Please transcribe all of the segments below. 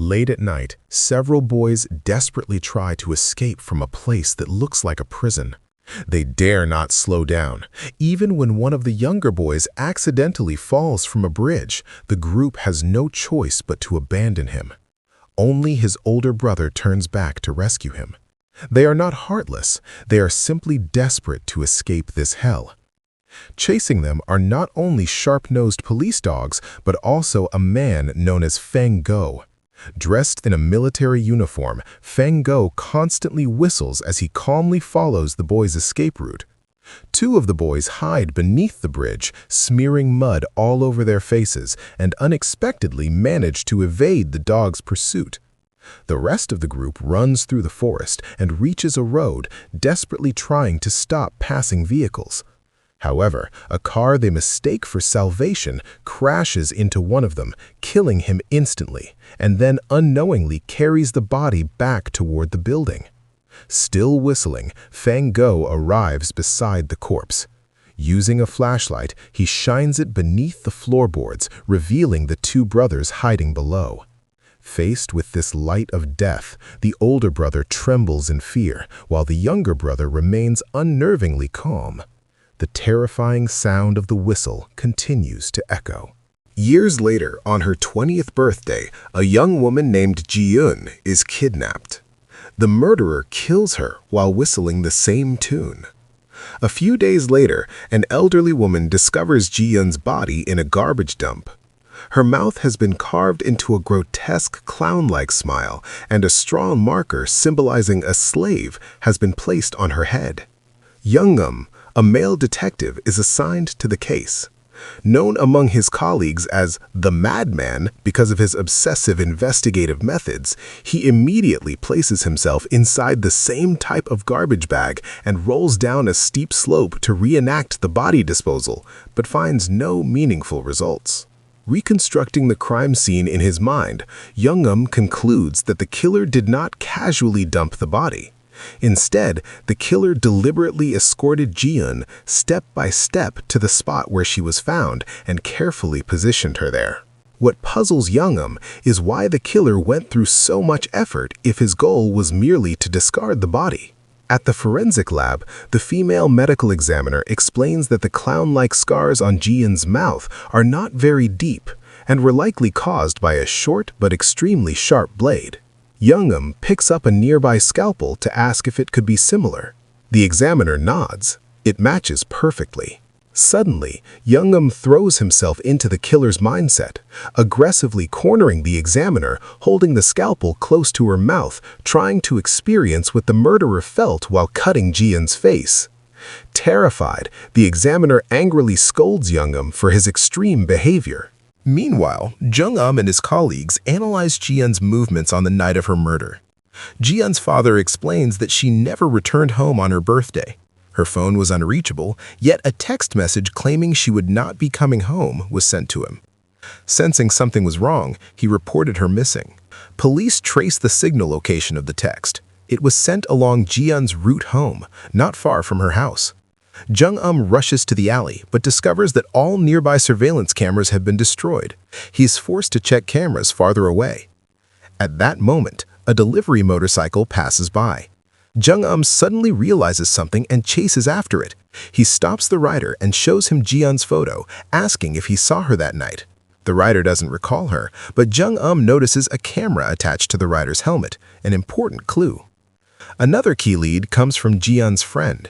Late at night, several boys desperately try to escape from a place that looks like a prison. They dare not slow down. Even when one of the younger boys accidentally falls from a bridge, the group has no choice but to abandon him. Only his older brother turns back to rescue him. They are not heartless, they are simply desperate to escape this hell. Chasing them are not only sharp-nosed police dogs, but also a man known as Feng Gou. Dressed in a military uniform, Feng Gou constantly whistles as he calmly follows the boys' escape route. Two of the boys hide beneath the bridge, smearing mud all over their faces, and unexpectedly manage to evade the dog's pursuit. The rest of the group runs through the forest and reaches a road, desperately trying to stop passing vehicles. However, a car they mistake for salvation crashes into one of them, killing him instantly, and then unknowingly carries the body back toward the building. Still whistling, Feng Gou arrives beside the corpse. Using a flashlight, he shines it beneath the floorboards, revealing the two brothers hiding below. Faced with this light of death, the older brother trembles in fear, while the younger brother remains unnervingly calm. The terrifying sound of the whistle continues to echo. Years later, on her 20th birthday, a young woman named Ji-eun is kidnapped. The murderer kills her while whistling the same tune. A few days later, an elderly woman discovers Ji-eun's body in a garbage dump. Her mouth has been carved into a grotesque clown-like smile, and a straw marker symbolizing a slave has been placed on her head. Jung-mo, a male detective, is assigned to the case. Known among his colleagues as the madman because of his obsessive investigative methods, he immediately places himself inside the same type of garbage bag and rolls down a steep slope to reenact the body disposal, but finds no meaningful results. Reconstructing the crime scene in his mind, Jung-mo concludes that the killer did not casually dump the body. Instead, the killer deliberately escorted Ji-eun step by step to the spot where she was found and carefully positioned her there. What puzzles Jung-mo is why the killer went through so much effort if his goal was merely to discard the body. At the forensic lab, the female medical examiner explains that the clown-like scars on Ji-eun's mouth are not very deep and were likely caused by a short but extremely sharp blade. Jung-mo picks up a nearby scalpel to ask if it could be similar. The examiner nods. It matches perfectly. Suddenly, Jung-mo throws himself into the killer's mindset, aggressively cornering the examiner, holding the scalpel close to her mouth, trying to experience what the murderer felt while cutting Ji-eun's face. Terrified, the examiner angrily scolds Jung-mo for his extreme behavior. Meanwhile, Jung-mo and his colleagues analyze Ji-eun's movements on the night of her murder. Ji-eun's father explains that she never returned home on her birthday. Her phone was unreachable, yet a text message claiming she would not be coming home was sent to him. Sensing something was wrong, he reported her missing. Police traced the signal location of the text. It was sent along Ji-eun's route home, not far from her house. Jung-mo rushes to the alley, but discovers that all nearby surveillance cameras have been destroyed. He is forced to check cameras farther away. At that moment, a delivery motorcycle passes by. Jung-mo suddenly realizes something and chases after it. He stops the rider and shows him Ji-eun's photo, asking if he saw her that night. The rider doesn't recall her, but Jung-mo notices a camera attached to the rider's helmet, an important clue. Another key lead comes from Ji-eun's friend.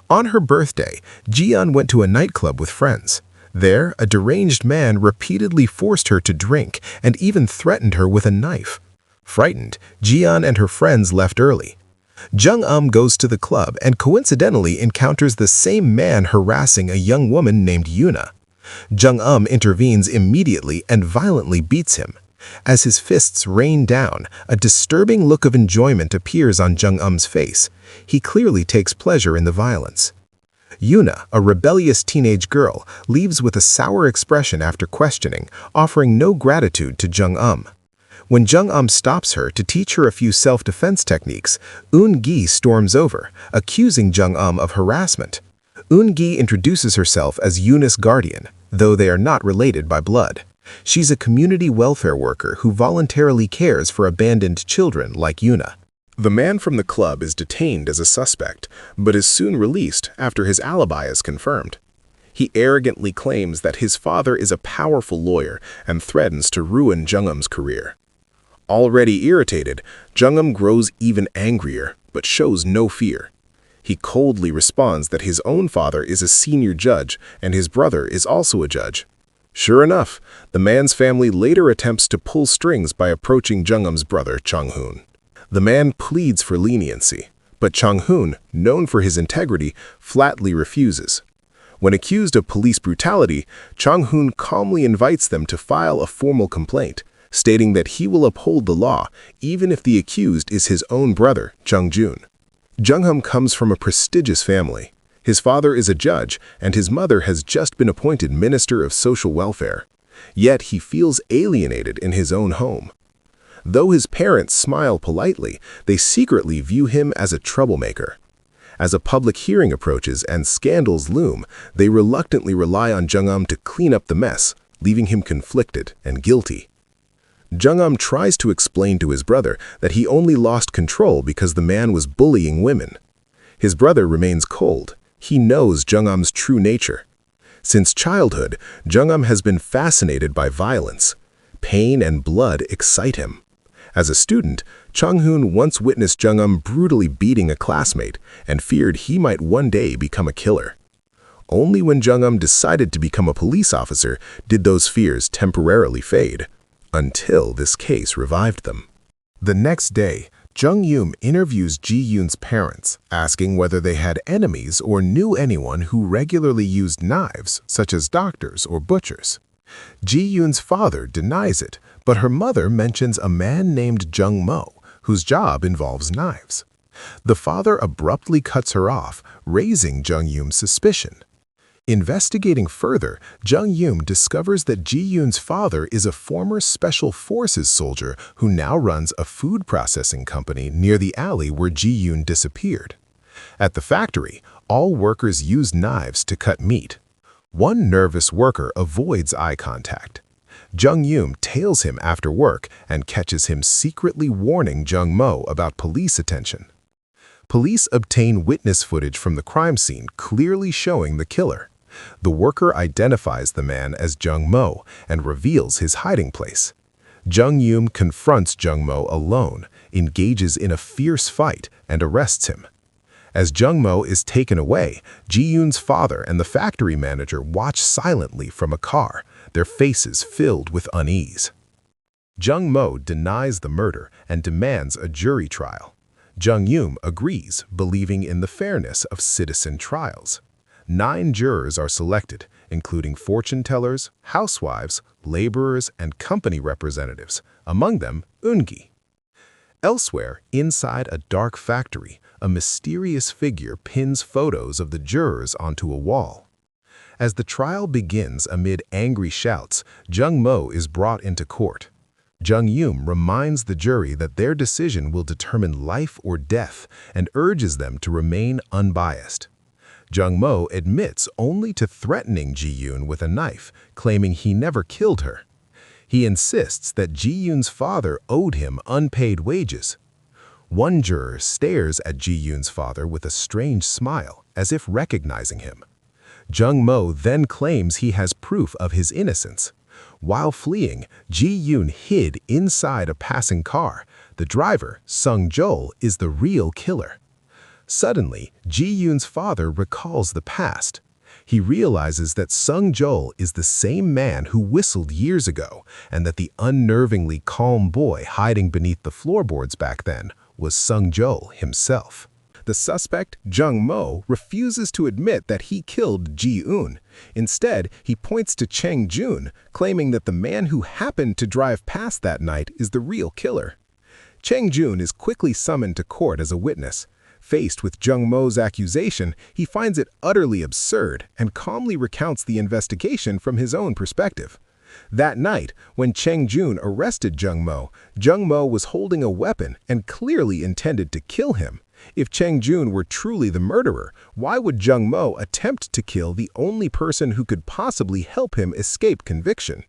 On her birthday, Ji-eun went to a nightclub with friends. There, a deranged man repeatedly forced her to drink and even threatened her with a knife. Frightened, Ji-eun and her friends left early. Jung-mo goes to the club and coincidentally encounters the same man harassing a young woman named Yuna. Jung-mo intervenes immediately and violently beats him. As his fists rain down, a disturbing look of enjoyment appears on Jung-mo's face. He clearly takes pleasure in the violence. Yuna, a rebellious teenage girl, leaves with a sour expression after questioning, offering no gratitude to Jung-mo. When Jung-mo stops her to teach her a few self-defense techniques, Eun-gi storms over, accusing Jung-mo of harassment. Eun-gi introduces herself as Yuna's guardian, though they are not related by blood. She's a community welfare worker who voluntarily cares for abandoned children like Yuna. The man from the club is detained as a suspect, but is soon released after his alibi is confirmed. He arrogantly claims that his father is a powerful lawyer and threatens to ruin Jung-mo's career. Already irritated, Jung-mo grows even angrier, but shows no fear. He coldly responds that his own father is a senior judge and his brother is also a judge. Sure enough, the man's family later attempts to pull strings by approaching Jung-mo's brother, Chang-hoon. The man pleads for leniency, but Chang-hoon, known for his integrity, flatly refuses. When accused of police brutality, Chang-hoon calmly invites them to file a formal complaint, stating that he will uphold the law even if the accused is his own brother, Cheng Jun. Jung-mo comes from a prestigious family. His father is a judge, and his mother has just been appointed Minister of Social Welfare. Yet he feels alienated in his own home. Though his parents smile politely, they secretly view him as a troublemaker. As a public hearing approaches and scandals loom, they reluctantly rely on Jung-mo to clean up the mess, leaving him conflicted and guilty. Jung-mo tries to explain to his brother that he only lost control because the man was bullying women. His brother remains cold. He knows Jung-mo's true nature. Since childhood, Jung-mo has been fascinated by violence. Pain and blood excite him. As a student, Chang-hoon once witnessed Jung-mo brutally beating a classmate and feared he might one day become a killer. Only when Jung-mo decided to become a police officer did those fears temporarily fade, until this case revived them. The next day, Jung-yoon interviews Ji-eun's parents, asking whether they had enemies or knew anyone who regularly used knives, such as doctors or butchers. Ji-eun's father denies it, but her mother mentions a man named Jung-mo, whose job involves knives. The father abruptly cuts her off, raising Jung-yoon's suspicion. Investigating further, Jung-yoon discovers that Ji-eun's father is a former Special Forces soldier who now runs a food processing company near the alley where Ji-eun disappeared. At the factory, all workers use knives to cut meat. One nervous worker avoids eye contact. Jung-yoon tails him after work and catches him secretly warning Jung-mo about police attention. Police obtain witness footage from the crime scene clearly showing the killer. The worker identifies the man as Jung-mo and reveals his hiding place. Jung-yoon confronts Jung-mo alone, engages in a fierce fight, and arrests him. As Jung-mo is taken away, Ji-eun's father and the factory manager watch silently from a car, their faces filled with unease. Jung-mo denies the murder and demands a jury trial. Jung-yoon agrees, believing in the fairness of citizen trials. 9 jurors are selected, including fortune tellers, housewives, laborers, and company representatives, among them Eun-gi. Elsewhere, inside a dark factory, a mysterious figure pins photos of the jurors onto a wall. As the trial begins amid angry shouts, Jung-mo is brought into court. Jung-yoon reminds the jury that their decision will determine life or death and urges them to remain unbiased. Jung-mo admits only to threatening Ji-eun with a knife, claiming he never killed her. He insists that Ji-eun's father owed him unpaid wages. One juror stares at Ji-eun's father with a strange smile, as if recognizing him. Jung-mo then claims he has proof of his innocence. While fleeing, Ji-eun hid inside a passing car. The driver, Sung-jol, is the real killer. Suddenly, Ji-eun's father recalls the past. He realizes that Sung-jol is the same man who whistled years ago, and that the unnervingly calm boy hiding beneath the floorboards back then was Sung-jol himself. The suspect, Jung-mo, refuses to admit that he killed Ji-eun. Instead, he points to Cheng Jun, claiming that the man who happened to drive past that night is the real killer. Cheng Jun is quickly summoned to court as a witness. Faced with Jung-mo's accusation, he finds it utterly absurd and calmly recounts the investigation from his own perspective. That night, when Cheng Jun arrested Jung-mo, Jung-mo was holding a weapon and clearly intended to kill him. If Cheng Jun were truly the murderer, why would Jung-mo attempt to kill the only person who could possibly help him escape conviction?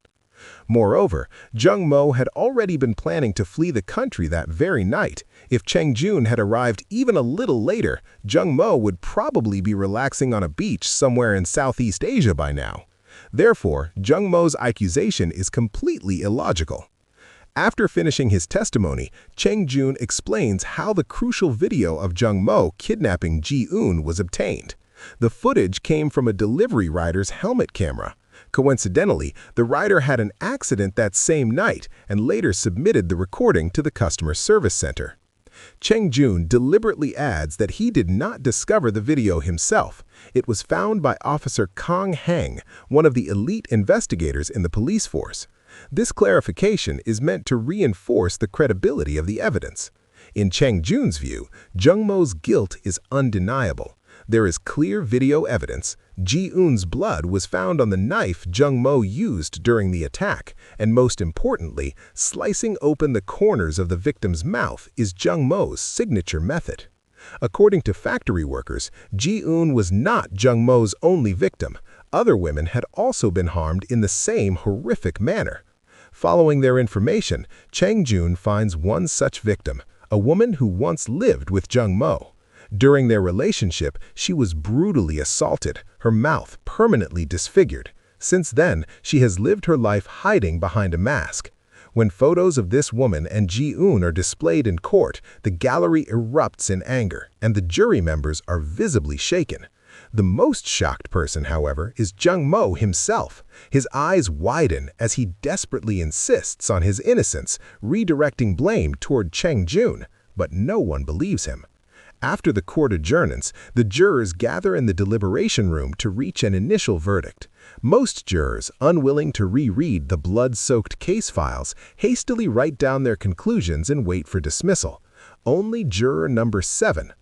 Moreover, Jung-mo had already been planning to flee the country that very night. If Cheng Jun had arrived even a little later, Jung-mo would probably be relaxing on a beach somewhere in Southeast Asia by now. Therefore, Jung-mo's accusation is completely illogical. After finishing his testimony, Cheng Jun explains how the crucial video of Jung-mo kidnapping Ji-eun was obtained. The footage came from a delivery rider's helmet camera. Coincidentally, the rider had an accident that same night and later submitted the recording to the customer service center. Cheng Jun deliberately adds that he did not discover the video himself. It was found by Officer Kang Hang, one of the elite investigators in the police force. This clarification is meant to reinforce the credibility of the evidence. In Cheng Jun's view, Jung-mo's guilt is undeniable. There is clear video evidence. Ji-eun's blood was found on the knife Jung-mo used during the attack, and most importantly, slicing open the corners of the victim's mouth is Jung-mo's signature method. According to factory workers, Ji-eun was not Jung-mo's only victim. Other women had also been harmed in the same horrific manner. Following their information, Cheng Jun finds one such victim, a woman who once lived with Jung-mo. During their relationship, she was brutally assaulted, her mouth permanently disfigured. Since then, she has lived her life hiding behind a mask. When photos of this woman and Ji-eun are displayed in court, the gallery erupts in anger, and the jury members are visibly shaken. The most shocked person, however, is Jung-mo himself. His eyes widen as he desperately insists on his innocence, redirecting blame toward Cheng Jun, but no one believes him. After the court adjourns, the jurors gather in the deliberation room to reach an initial verdict. Most jurors, unwilling to reread the blood-soaked case files, hastily write down their conclusions and wait for dismissal. Only juror number 7,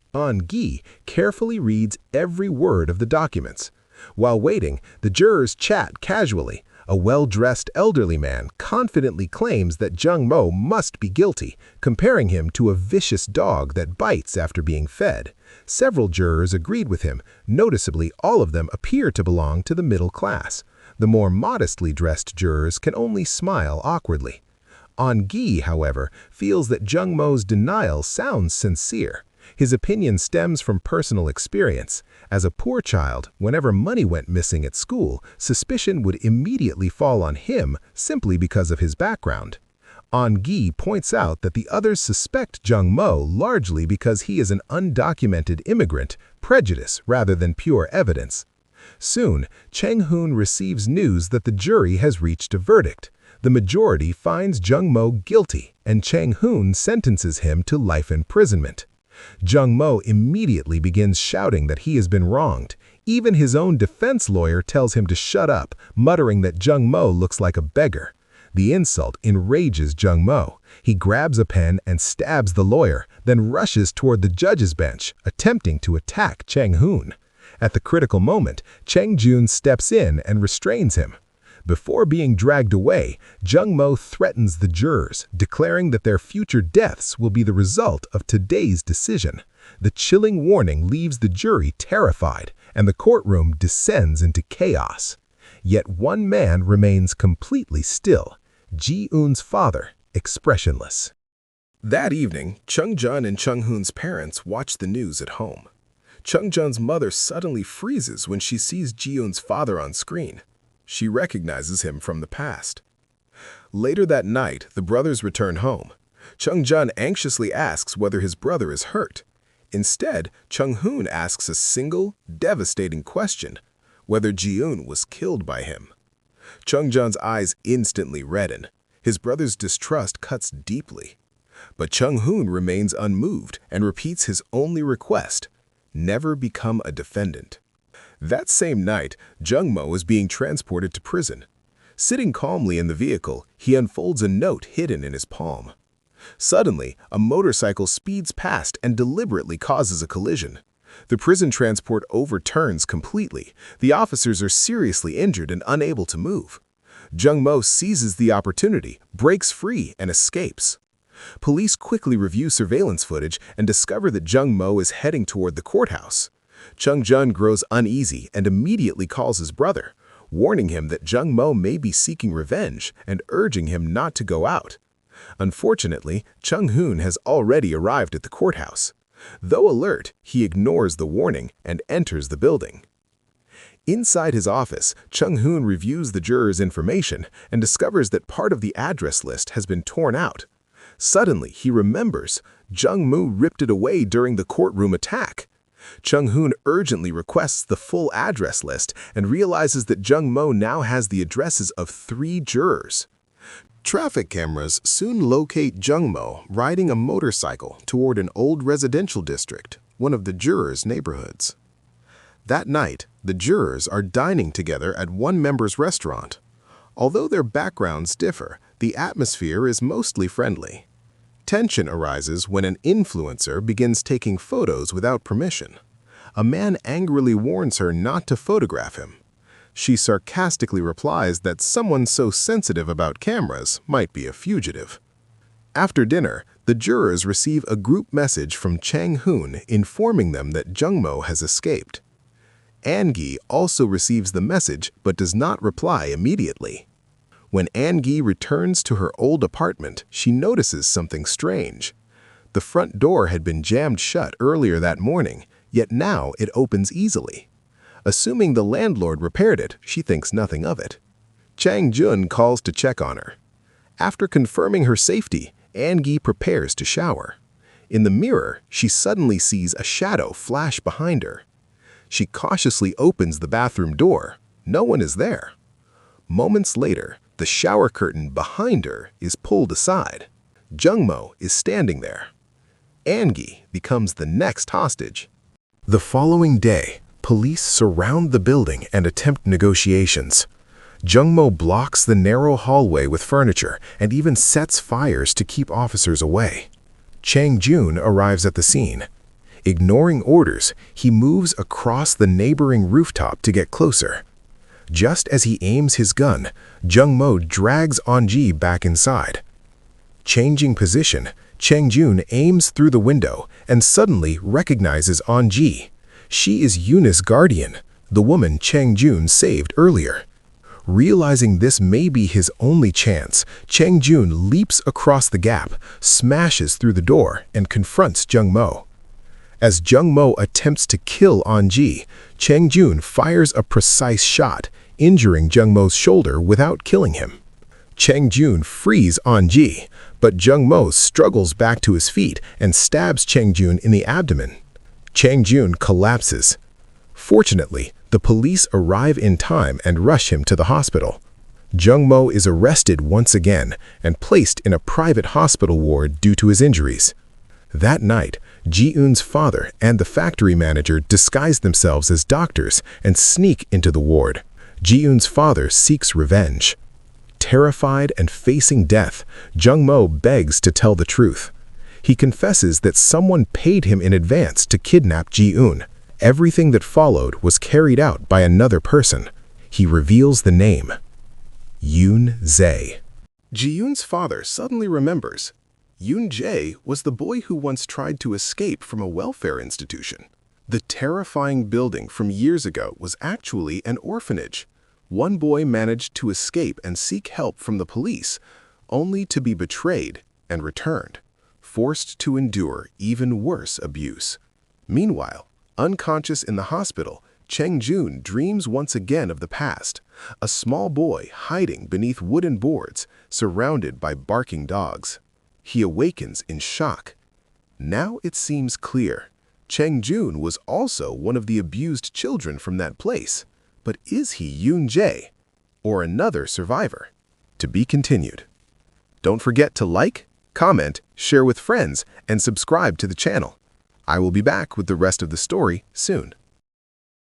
Gi, carefully reads every word of the documents. While waiting, the jurors chat casually. A well-dressed elderly man confidently claims that Jung-mo must be guilty, comparing him to a vicious dog that bites after being fed. Several jurors agreed with him. Noticeably, all of them appear to belong to the middle class. The more modestly dressed jurors can only smile awkwardly. Gi, however, feels that Jung-mo's denial sounds sincere. His opinion stems from personal experience. As a poor child, whenever money went missing at school, suspicion would immediately fall on him simply because of his background. Gi points out that the others suspect Jung-mo largely because he is an undocumented immigrant, prejudice rather than pure evidence. Soon, Cheng Jun receives news that the jury has reached a verdict. The majority finds Jung-mo guilty, and Cheng Jun sentences him to life imprisonment. Jung-mo immediately begins shouting that he has been wronged. Even his own defense lawyer tells him to shut up, muttering that Jung-mo looks like a beggar. The insult enrages Jung-mo. He grabs a pen and stabs the lawyer, then rushes toward the judge's bench, attempting to attack Cheng Jun. At the critical moment, Cheng Jun steps in and restrains him. Before being dragged away, Jung-mo threatens the jurors, declaring that their future deaths will be the result of today's decision. The chilling warning leaves the jury terrified, and the courtroom descends into chaos. Yet one man remains completely still, Ji-eun's father, expressionless. That evening, Cheng Jun and Cheng Jun's parents watch the news at home. Cheng Jun's mother suddenly freezes when she sees Ji-eun's father on screen. She recognizes him from the past. Later that night, the brothers return home. Cheng Jun anxiously asks whether his brother is hurt. Instead, Cheng Jun asks a single, devastating question, whether Ji-eun was killed by him. Cheng Jun's eyes instantly redden. His brother's distrust cuts deeply. But Cheng Jun remains unmoved and repeats his only request, never become a defendant. That same night, Jung-mo is being transported to prison. Sitting calmly in the vehicle, he unfolds a note hidden in his palm. Suddenly, a motorcycle speeds past and deliberately causes a collision. The prison transport overturns completely. The officers are seriously injured and unable to move. Jung-mo seizes the opportunity, breaks free, and escapes. Police quickly review surveillance footage and discover that Jung-mo is heading toward the courthouse. Cheng Jun grows uneasy and immediately calls his brother. warning him that Jung-mo may be seeking revenge and urging him not to go out. Unfortunately, Chung-hoon has already arrived at the courthouse. Though alert, he ignores the warning and enters the building. Inside his office, Chung-hoon reviews the jurors' information and discovers that part of the address list has been torn out. Suddenly, he remembers Jung-mo ripped it away during the courtroom attack. Chung-hoon urgently requests the full address list and realizes that Jung-mo now has the addresses of 3 jurors. Traffic cameras soon locate Jung-mo riding a motorcycle toward an old residential district, one of the jurors' neighborhoods. That night, the jurors are dining together at one member's restaurant. Although their backgrounds differ, the atmosphere is mostly friendly. Tension arises when an influencer begins taking photos without permission. A man angrily warns her not to photograph him. She sarcastically replies that someone so sensitive about cameras might be a fugitive. After dinner, the jurors receive a group message from Chang-hoon informing them that Jung-mo has escaped. An-gi also receives the message but does not reply immediately. When An-gi returns to her old apartment, she notices something strange. The front door had been jammed shut earlier that morning, yet now it opens easily. Assuming the landlord repaired it, she thinks nothing of it. Cheng Jun calls to check on her. After confirming her safety, An-gi prepares to shower. In the mirror, she suddenly sees a shadow flash behind her. She cautiously opens the bathroom door. No one is there. Moments later, the shower curtain behind her is pulled aside. Jung-mo is standing there. An-gi becomes the next hostage. The following day, police surround the building and attempt negotiations. Jung-mo blocks the narrow hallway with furniture and even sets fires to keep officers away. Cheng Jun arrives at the scene. Ignoring orders, he moves across the neighboring rooftop to get closer. Just as he aims his gun, Jung-mo drags An-gi back inside. Changing position, Cheng Jun aims through the window and suddenly recognizes An-gi. She is Yoon's guardian, the woman Cheng Jun saved earlier. Realizing this may be his only chance, Cheng Jun leaps across the gap, smashes through the door, and confronts Jung-mo. As Jung-mo attempts to kill An-gi, Cheng Jun fires a precise shot, injuring Jung-mo's shoulder without killing him. Cheng Jun frees An-gi, but Jung-mo struggles back to his feet and stabs Cheng Jun in the abdomen. Cheng Jun collapses. Fortunately, the police arrive in time and rush him to the hospital. Jung-mo is arrested once again and placed in a private hospital ward due to his injuries. That night, Ji-eun's father and the factory manager disguise themselves as doctors and sneak into the ward. Ji-eun's father seeks revenge. Terrified and facing death, Jung-mo begs to tell the truth. He confesses that someone paid him in advance to kidnap Ji-eun. Everything that followed was carried out by another person. He reveals the name: Yoon-jae. Ji-eun's father suddenly remembers. Yoon-jae was the boy who once tried to escape from a welfare institution. The terrifying building from years ago was actually an orphanage. One boy managed to escape and seek help from the police, only to be betrayed and returned, forced to endure even worse abuse. Meanwhile, unconscious in the hospital, Cheng Jun dreams once again of the past, a small boy hiding beneath wooden boards, surrounded by barking dogs. He awakens in shock. Now it seems clear. Cheng Jun was also one of the abused children from that place. But is he Yoon-jae, or another survivor? To be continued. Don't forget to like, comment, share with friends, and subscribe to the channel. I will be back with the rest of the story soon.